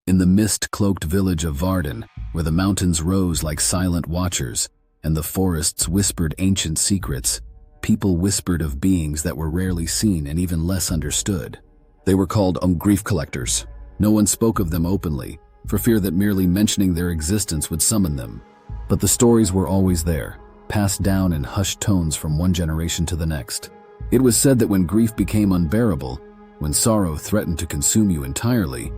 In the mist-cloaked village of Varden, where the mountains rose like silent watchers and the forests whispered ancient secrets, people whispered of beings that were rarely seen and even less understood. They were called grief collectors. No one spoke of them openly, for fear that merely mentioning their existence would summon them. But the stories were always there, passed down in hushed tones from one generation to the next. It was said that when grief became unbearable, when sorrow threatened to consume you entirely,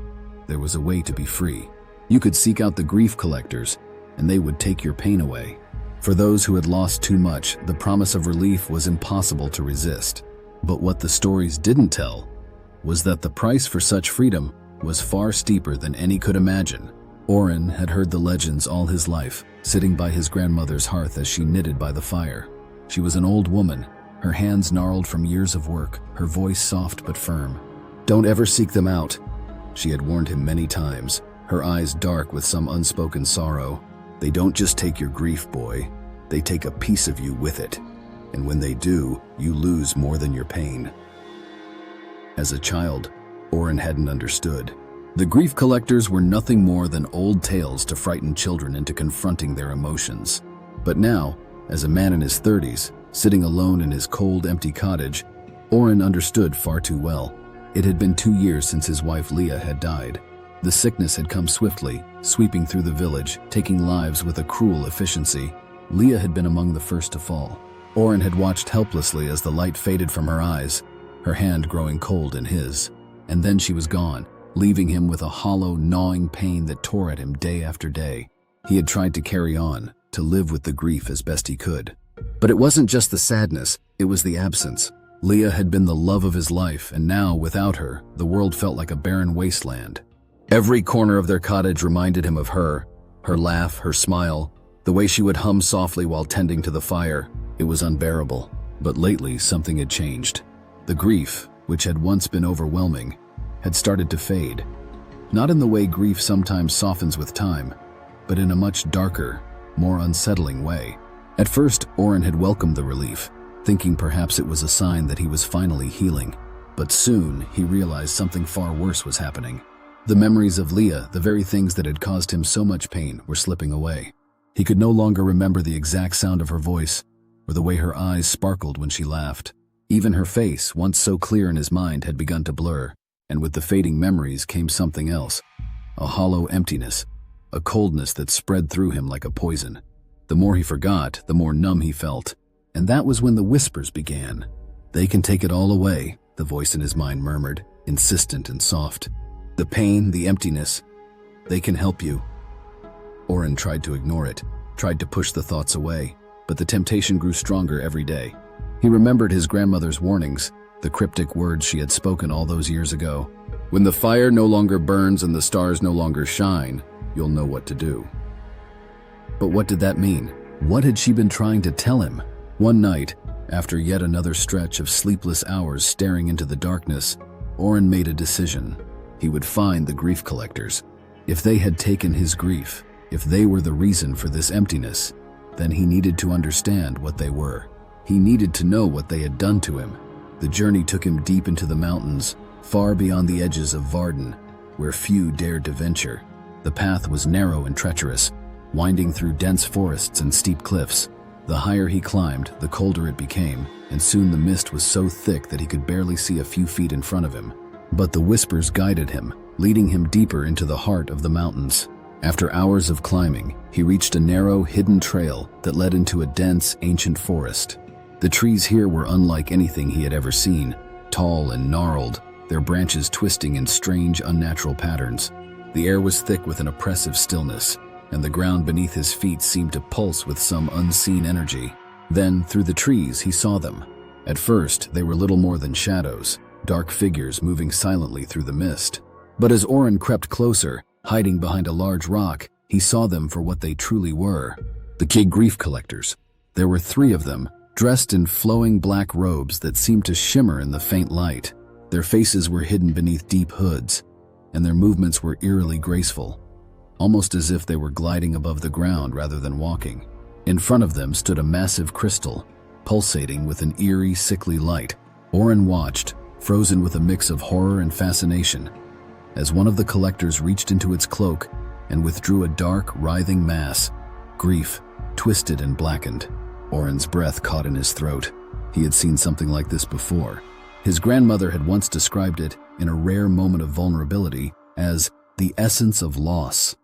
there was a way to be free. You could seek out the grief collectors, and they would take your pain away. For those who had lost too much, the promise of relief was impossible to resist. But what the stories didn't tell was that the price for such freedom was far steeper than any could imagine. Orren had heard the legends all his life, sitting by his grandmother's hearth as she knitted by the fire. She was an old woman, her hands gnarled from years of work, her voice soft but firm. "Don't ever seek them out," she had warned him many times, her eyes dark with some unspoken sorrow. "They don't just take your grief, boy. They take a piece of you with it. And when they do, you lose more than your pain." As a child, Orren hadn't understood. The grief collectors were nothing more than old tales to frighten children into confronting their emotions. But now, as a man in his 30s, sitting alone in his cold, empty cottage, Orren understood far too well. It had been 2 years since his wife Leah had died. The sickness had come swiftly, sweeping through the village, taking lives with a cruel efficiency. Leah had been among the first to fall. Orren had watched helplessly as the light faded from her eyes, her hand growing cold in his. And then she was gone, leaving him with a hollow, gnawing pain that tore at him day after day. He had tried to carry on, to live with the grief as best he could. But it wasn't just the sadness, it was the absence. Leah had been the love of his life, and now, without her, the world felt like a barren wasteland. Every corner of their cottage reminded him of her laugh, her smile, the way she would hum softly while tending to the fire. It was unbearable. But lately, something had changed. The grief, which had once been overwhelming, had started to fade. Not in the way grief sometimes softens with time, but in a much darker, more unsettling way. At first, Orren had welcomed the relief, thinking perhaps it was a sign that he was finally healing. But soon, he realized something far worse was happening. The memories of Leah, the very things that had caused him so much pain, were slipping away. He could no longer remember the exact sound of her voice, or the way her eyes sparkled when she laughed. Even her face, once so clear in his mind, had begun to blur, and with the fading memories came something else. A hollow emptiness, a coldness that spread through him like a poison. The more he forgot, the more numb he felt. And that was when the whispers began. "They can take it all away," the voice in his mind murmured, insistent and soft. "The pain, the emptiness, they can help you." Orren tried to ignore it, tried to push the thoughts away, but the temptation grew stronger every day. He remembered his grandmother's warnings, the cryptic words she had spoken all those years ago. "When the fire no longer burns and the stars no longer shine, you'll know what to do." But what did that mean? What had she been trying to tell him? One night, after yet another stretch of sleepless hours staring into the darkness, Orren made a decision. He would find the grief collectors. If they had taken his grief, if they were the reason for this emptiness, then he needed to understand what they were. He needed to know what they had done to him. The journey took him deep into the mountains, far beyond the edges of Varden, where few dared to venture. The path was narrow and treacherous, winding through dense forests and steep cliffs. The higher he climbed, the colder it became, and soon the mist was so thick that he could barely see a few feet in front of him. But the whispers guided him, leading him deeper into the heart of the mountains. After hours of climbing, he reached a narrow, hidden trail that led into a dense, ancient forest. The trees here were unlike anything he had ever seen, tall and gnarled, their branches twisting in strange, unnatural patterns. The air was thick with an oppressive stillness, and the ground beneath his feet seemed to pulse with some unseen energy. Then, through the trees, he saw them. At first, they were little more than shadows, dark figures moving silently through the mist. But as Orren crept closer, hiding behind a large rock, he saw them for what they truly were. The key grief collectors. There were 3 of them, dressed in flowing black robes that seemed to shimmer in the faint light. Their faces were hidden beneath deep hoods, and their movements were eerily graceful, almost as if they were gliding above the ground rather than walking. In front of them stood a massive crystal, pulsating with an eerie, sickly light. Orren watched, frozen with a mix of horror and fascination. as one of the collectors reached into its cloak and withdrew a dark, writhing mass. Grief, twisted and blackened. Orren's breath caught in his throat. He had seen something like this before. His grandmother had once described it, in a rare moment of vulnerability, as the essence of loss,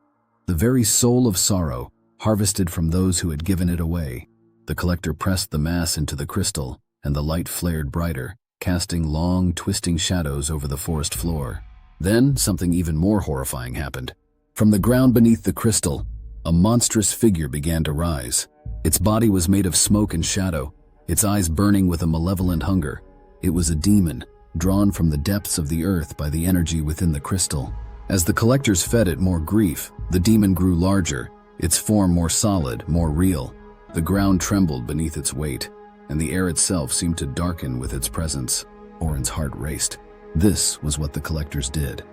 the very soul of sorrow, harvested from those who had given it away. The collector pressed the mass into the crystal, and the light flared brighter, casting long, twisting shadows over the forest floor. Then, something even more horrifying happened. From the ground beneath the crystal, a monstrous figure began to rise. Its body was made of smoke and shadow, its eyes burning with a malevolent hunger. It was a demon, drawn from the depths of the earth by the energy within the crystal. As the collectors fed it more grief, the demon grew larger, its form more solid, more real. The ground trembled beneath its weight, and the air itself seemed to darken with its presence. Orren's heart raced. This was what the collectors did.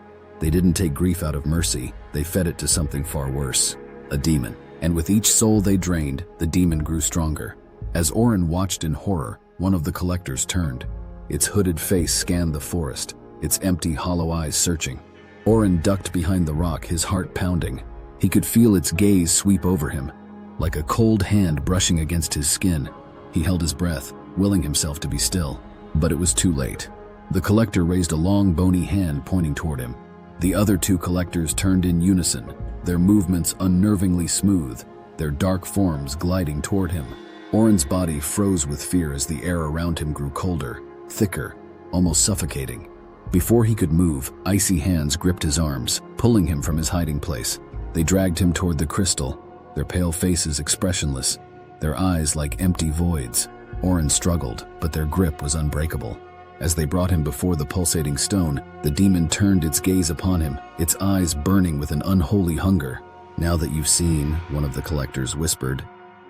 They didn't take grief out of mercy, they fed it to something far worse, a demon. And with each soul they drained, the demon grew stronger. As Orren watched in horror, one of the collectors turned. Its hooded face scanned the forest, its empty, hollow eyes searching. Orren ducked behind the rock, his heart pounding. He could feel its gaze sweep over him, like a cold hand brushing against his skin. He held his breath, willing himself to be still. But it was too late. The collector raised a long, bony hand pointing toward him. The other two collectors turned in unison, their movements unnervingly smooth, their dark forms gliding toward him. Orren's body froze with fear as the air around him grew colder, thicker, almost suffocating. Before he could move, icy hands gripped his arms, pulling him from his hiding place. They dragged him toward the crystal, their pale faces expressionless, their eyes like empty voids. Orren struggled, but their grip was unbreakable. As they brought him before the pulsating stone, the demon turned its gaze upon him, its eyes burning with an unholy hunger. "Now that you've seen," one of the collectors whispered,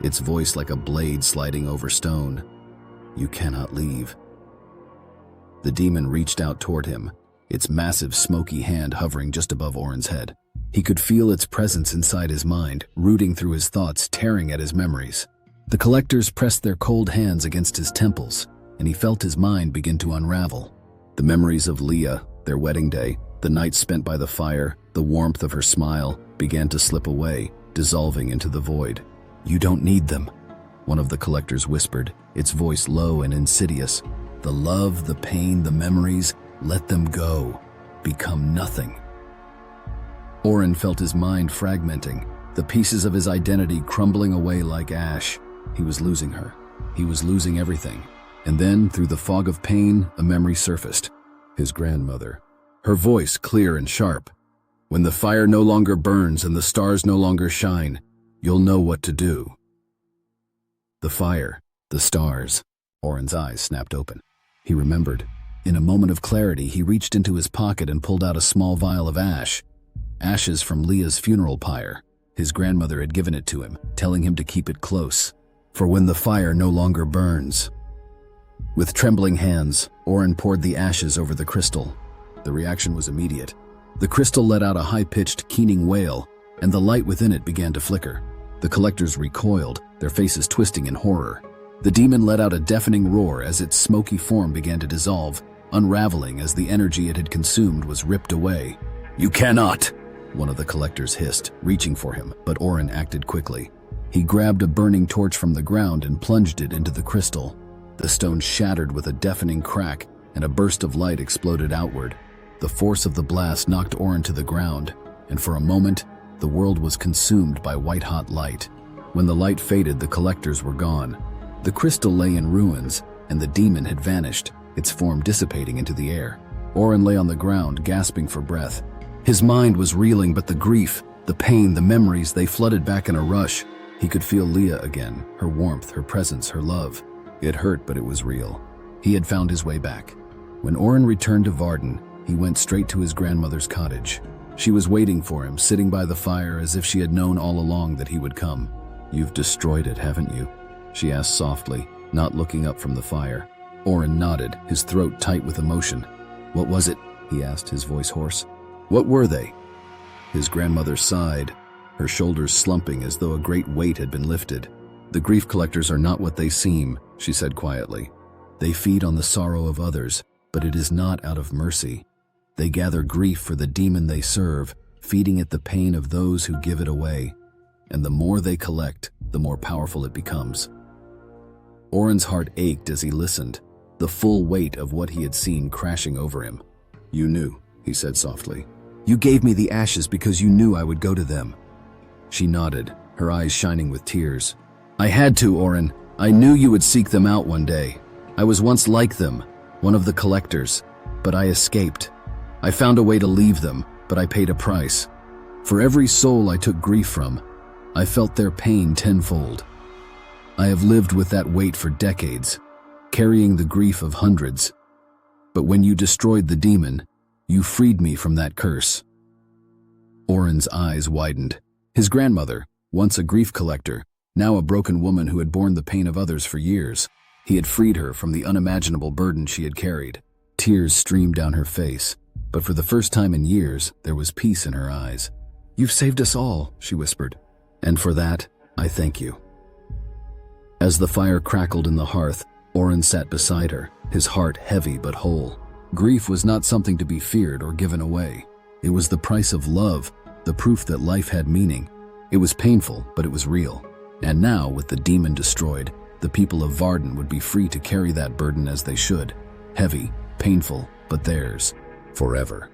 its voice like a blade sliding over stone, "you cannot leave." The demon reached out toward him, its massive smoky hand hovering just above Orren's head. He could feel its presence inside his mind, rooting through his thoughts, tearing at his memories. The collectors pressed their cold hands against his temples, and he felt his mind begin to unravel. The memories of Leah, their wedding day, the nights spent by the fire, the warmth of her smile, began to slip away, dissolving into the void. "You don't need them," one of the collectors whispered, its voice low and insidious. "The love, the pain, the memories, let them go. Become nothing." Orren felt his mind fragmenting, the pieces of his identity crumbling away like ash. He was losing her. He was losing everything. And then, through the fog of pain, a memory surfaced. His grandmother. Her voice clear and sharp. "When the fire no longer burns and the stars no longer shine, you'll know what to do." The fire, the stars. Orren's eyes snapped open. He remembered. In a moment of clarity, he reached into his pocket and pulled out a small vial of ash. Ashes from Leah's funeral pyre. His grandmother had given it to him, telling him to keep it close. For when the fire no longer burns. With trembling hands, Orren poured the ashes over the crystal. The reaction was immediate. The crystal let out a high-pitched, keening wail, and the light within it began to flicker. The collectors recoiled, their faces twisting in horror. The demon let out a deafening roar as its smoky form began to dissolve, unraveling as the energy it had consumed was ripped away. "You cannot!" one of the collectors hissed, reaching for him, but Orren acted quickly. He grabbed a burning torch from the ground and plunged it into the crystal. The stone shattered with a deafening crack, and a burst of light exploded outward. The force of the blast knocked Orren to the ground, and for a moment, the world was consumed by white-hot light. When the light faded, the collectors were gone. The crystal lay in ruins, and the demon had vanished, its form dissipating into the air. Orren lay on the ground, gasping for breath. His mind was reeling, but the grief, the pain, the memories, they flooded back in a rush. He could feel Leah again, her warmth, her presence, her love. It hurt, but it was real. He had found his way back. When Orren returned to Varden, he went straight to his grandmother's cottage. She was waiting for him, sitting by the fire as if she had known all along that he would come. "You've destroyed it, haven't you?" she asked softly, not looking up from the fire. Orren nodded, his throat tight with emotion. "What was it?" he asked, his voice hoarse. "What were they?" His grandmother sighed, her shoulders slumping as though a great weight had been lifted. "The grief collectors are not what they seem," she said quietly. "They feed on the sorrow of others, but it is not out of mercy. They gather grief for the demon they serve, feeding it the pain of those who give it away. And the more they collect, the more powerful it becomes. Orren's heart ached as he listened, the full weight of what he had seen crashing over him. "You knew," he said softly. "You gave me the ashes because you knew I would go to them." She nodded, her eyes shining with tears. "I had to, Orren. I knew you would seek them out one day. I was once like them, one of the collectors, but I escaped. I found a way to leave them, but I paid a price. For every soul I took grief from, I felt their pain tenfold. I have lived with that weight for decades, carrying the grief of hundreds. But when you destroyed the demon, you freed me from that curse." Orren's eyes widened. His grandmother, once a grief collector, now a broken woman who had borne the pain of others for years. He had freed her from the unimaginable burden she had carried. Tears streamed down her face, but for the first time in years, there was peace in her eyes. "You've saved us all," she whispered, "and for that, I thank you." As the fire crackled in the hearth, Orren sat beside her, his heart heavy but whole. Grief was not something to be feared or given away. It was the price of love, the proof that life had meaning. It was painful, but it was real. And now, with the demon destroyed, the people of Varden would be free to carry that burden as they should. Heavy, painful, but theirs, forever.